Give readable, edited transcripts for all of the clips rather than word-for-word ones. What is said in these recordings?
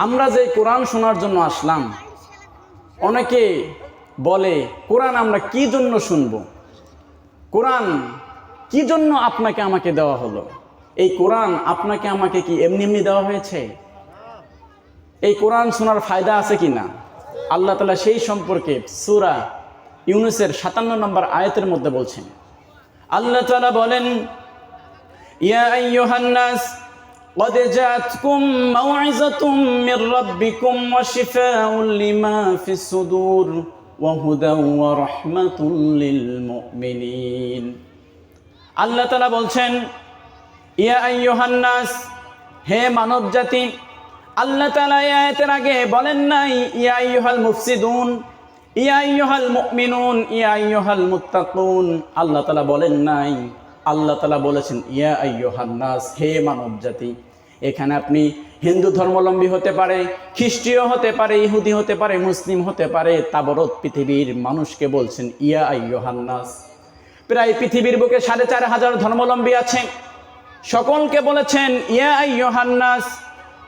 আমরা যে কোরআন শোনার জন্য আসলাম, অনেকে বলে কোরআন আমরা কি জন্য শুনব, কোরআন কি জন্য আপনাকে আমাকে দেওয়া হলো, এই কোরআন আপনাকে আমাকে কি এমনি এমনি দেওয়া হয়েছে, এই কোরআন শোনার ফায়দা আছে কি না? আল্লাহ তাআলা সেই সম্পর্কে সূরা ইউনূসের 57 নম্বর আয়াতের মধ্যে বলছেন। আল্লাহ তাআলা বলেন, ইয়া আইয়ুহান নাস قد جاءتكم موعظة من ربكم وشفاء لما في الصدور وهدى ورحمة للمؤمنين। আল্লাহ তাআলা বলছেন, ইয়া আইয়ুহান নাস, হে মানব জাতি। আল্লাহ তাআলা এই আয়াতের আগে বলেন নাই ইয়া আইয়ুহাল মুফসিদুন, ইয়া আইয়ুহাল মুমিনুন, ইয়া আইয়ুহাল মুত্তাকুন। আল্লাহ তাআলা বলেন নাই, আল্লাহ তাআলা বলেছেন ইয়া আইয়ুহান নাস, হে মানব জাতি। এখানে আপনি হিন্দু ধর্মাবলম্বী হতে পারে, খ্রিস্টীয় হতে পারে, ইহুদি হতে পারে, মুসলিম হতে পারে, তাবরত পৃথিবীর মানুষকে বলছেন ইয়া আইয়ুহান নাস। প্রায় পৃথিবীর বুকে 4500 ধর্মাবলম্বী আছে, সকলকে বলেছেন ইয়া আইয়ুহান নাস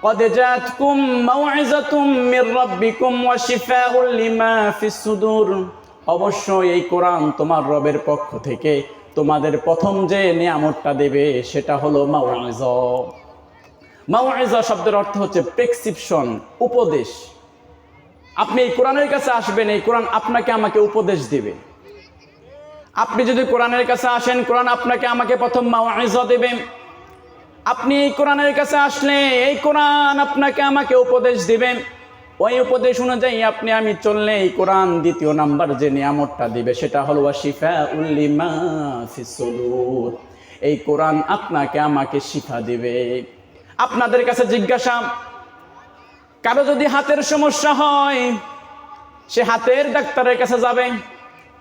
قد جاءتكم موعظة من ربكم وشفاء لما في الصدور। অবশ্যই এই কোরআন তোমার রবের পক্ষ থেকে তোমাদের প্রথম যে নিয়ামতটা দেবে সেটা হলো মাউইজা। মাউইজা শব্দের অর্থ হচ্ছে প্রেসক্রিপশন, উপদেশ। আপনি এই কোরআনের কাছে আসবেন, এই কোরআন আপনাকে আমাকে উপদেশ দিবে। আপনি যদি কোরআনের কাছে আসেন, কোরআন আপনাকে আমাকে প্রথম মাউইজা দেবে। আপনি এই কোরআনের কাছে আসলে এই কোরআন আপনাকে আমাকে উপদেশ দিবেন। ওই উপদেশ অনুযায়ী আপনি আমি চললে এই কোরআন দ্বিতীয় নাম্বার যে নিয়ামতটা দিবে সেটা হলো শিফাউল লিমা ফিস সুদূর। এই কোরআন আপনাকে আমাকে শিফা দিবে। আপনাদের কাছে জিজ্ঞাসা, কারো যদি হাতের সমস্যা হয় সে হাতের ডাক্তারের কাছে যাবে,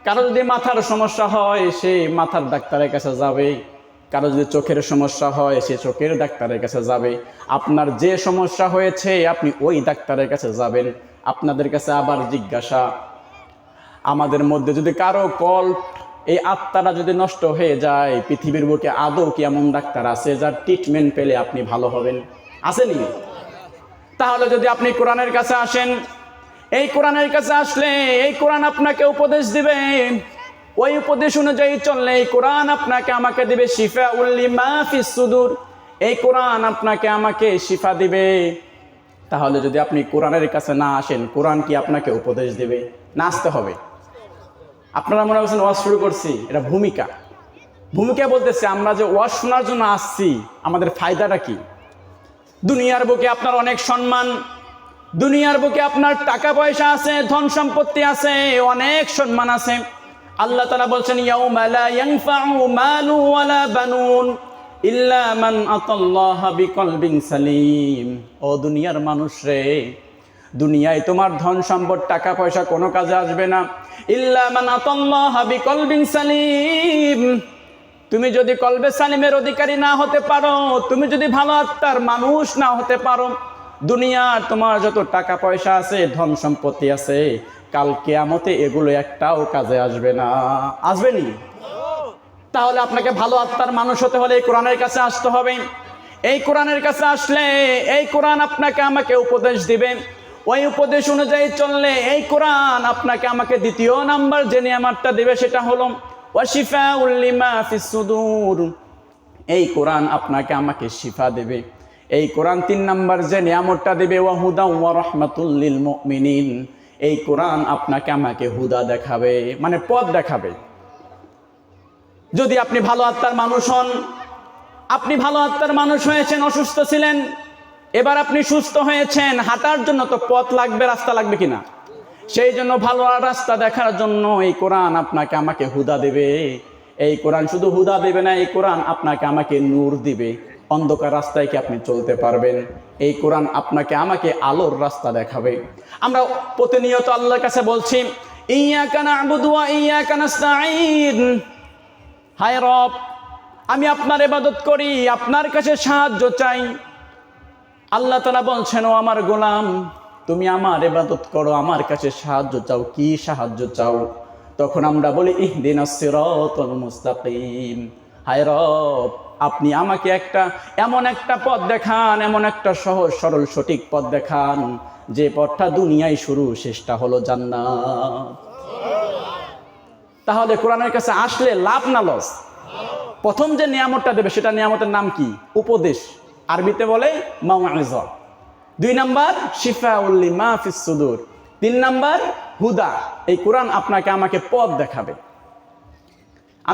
কারো যদি মাথার সমস্যা হয় সে মাথার ডাক্তারের কাছে যাবে, কারো যদি চোখের সমস্যা হয় সে চোখের ডাক্তারের কাছে যাবে। আপনার যে সমস্যা হয়েছে আপনি ওই ডাক্তারের কাছে যাবেন। আপনাদের কাছে আবার জিজ্ঞাসা, আমাদের মধ্যে যদি কারো এই আত্মাটা যদি নষ্ট হয়ে যায়, পৃথিবীর বুকে আদৌ কি এমন ডাক্তার আছে যার ট্রিটমেন্ট পেলে আপনি ভালো হবেন? আসেনি? তাহলে যদি আপনি কোরআনের কাছে আসেন, এই কোরআনের কাছে আসলে এই কোরআন আপনাকে উপদেশ দিবে। ওই উপদেশ অনুযায়ী চললে এই কোরআন আপনাকে আমাকে দিবে শিফাউল লিমা ফিস সুদূর। এই কোরআন আপনাকে আমাকে শিফা দিবে। তাহলে যদি আপনি কোরআনের কাছে না আসেন, কোরআন কি আপনাকে উপদেশ দিবে? না, আসতে হবে। আপনারা মনে করছেন ওয়াজ শুরু করছি, এটা ভূমিকা বলতেছে আমরা যে ওয়াজ শোনার জন্য আসছি, আমাদের ফায়দাটা কি? দুনিয়ার বুকে আপনার অনেক সম্মান, দুনিয়ার বুকে আপনার টাকা পয়সা আছে, ধন সম্পত্তি আছে, অনেক সম্মান আছে। আল্লাহ তাআলা বলছেন ইয়াউমা লা ইয়ানফাউ মালু ওয়ালা বানুন ইল্লা মান আতাল্লাহা বিকলবিন সালিম। ও দুনিয়ার মানুষ রে, দুনিয়ায় তোমার ধন সম্পদ টাকা পয়সা কোনো কাজে আসবে না, ইল্লা মান আতাল্লাহা বিকলবিন সালিম। তুমি যদি কলবে সালিমের অধিকারী না হতে পারো, তুমি যদি ভালো আত্মার মানুষ না হতে পারো, দুনিয়ার তোমার যত টাকা পয়সা আছে, ধন সম্পত্তি আছে, কাল কিয়ামতে এগুলো একটাও কাজে আসবে না। আসবে নি? তাহলে আপনাকে ভালো আত্মার মানুষ হতে হলে এই কোরআনের কাছে আসতে হবে। এই কোরআনের কাছে আসলে এই কোরআন আপনাকে আমাকে উপদেশ দিবে। ওই উপদেশ অনুযায়ী চললে এই কোরআন আপনাকে আমাকে দ্বিতীয় নাম্বার যে নিয়ামতটা দিবে সেটা হলো ওয়াশিফাউল লিমা ফিস সুদূর। এই কোরআন আপনাকে আমাকে শিফা দেবে। এই কোরআন 3 নাম্বার যে নিয়ামতটা দিবে ওয়াহুদা ওয়া রাহমাতুল লিল মুমিনিন। এই কোরআন আপনাকে আমাকে হুদা দেখাবে, মানে পথ দেখাবে। যদি আপনি ভালো আত্মার মানুষ হন, আপনি ভালো আত্মার মানুষ হয়েছেন, অসুস্থ ছিলেন, এবার আপনি সুস্থ হয়েছেন, হাঁটার জন্য তো পথ লাগবে, রাস্তা লাগবে কিনা? সেই জন্য ভালো রাস্তা দেখার জন্য এই কোরআন আপনাকে আমাকে হুদা দেবে। এই কোরআন শুধু হুদা দেবে না, এই কোরআন আপনাকে আমাকে নূর দিবে। অন্ধকার রাস্তায় কি আপনি চলতে পারবেন? এই কোরআন আপনাকে আমাকে আলোর রাস্তা দেখাবে। আমরা প্রতিনিয়ত আল্লাহর কাছে বলছি ইয়্যাকা না'বুদু ওয়া ইয়্যাকা নাস্তাঈন। হায় রব, আমি আপনার ইবাদত করি, আপনার কাছে সাহায্য চাই। আল্লাহ তাআলা বলছেন, ও আমার গোলাম, তুমি আমার ইবাদত করো, আমার কাছে সাহায্য চাও। কি সাহায্য চাও? তখন আমরা বলি ইহদিনাস সিরাতাল মুস্তাকিম। হায় রব, আপনি আমাকে এমন একটা পথ দেখান, এমন একটা সহজ সরল সঠিক পথ দেখান যে পথটা দুনিয়ায় শুরু, শেষটা হলো জান্নাত। তাহলে কোরআনের কাছে আসলে লাভ না লস? প্রথম যে নিয়ামতটা দেবে সেটা নিয়ামতের নাম কি? উপদেশ, আরবিতে বলে মাউইযা। 2 নাম্বার শিফাউল লিমা ফিস সুদুর। 3 নাম্বার হুদা, এই কোরআন আপনাকে আমাকে পথ দেখাবে।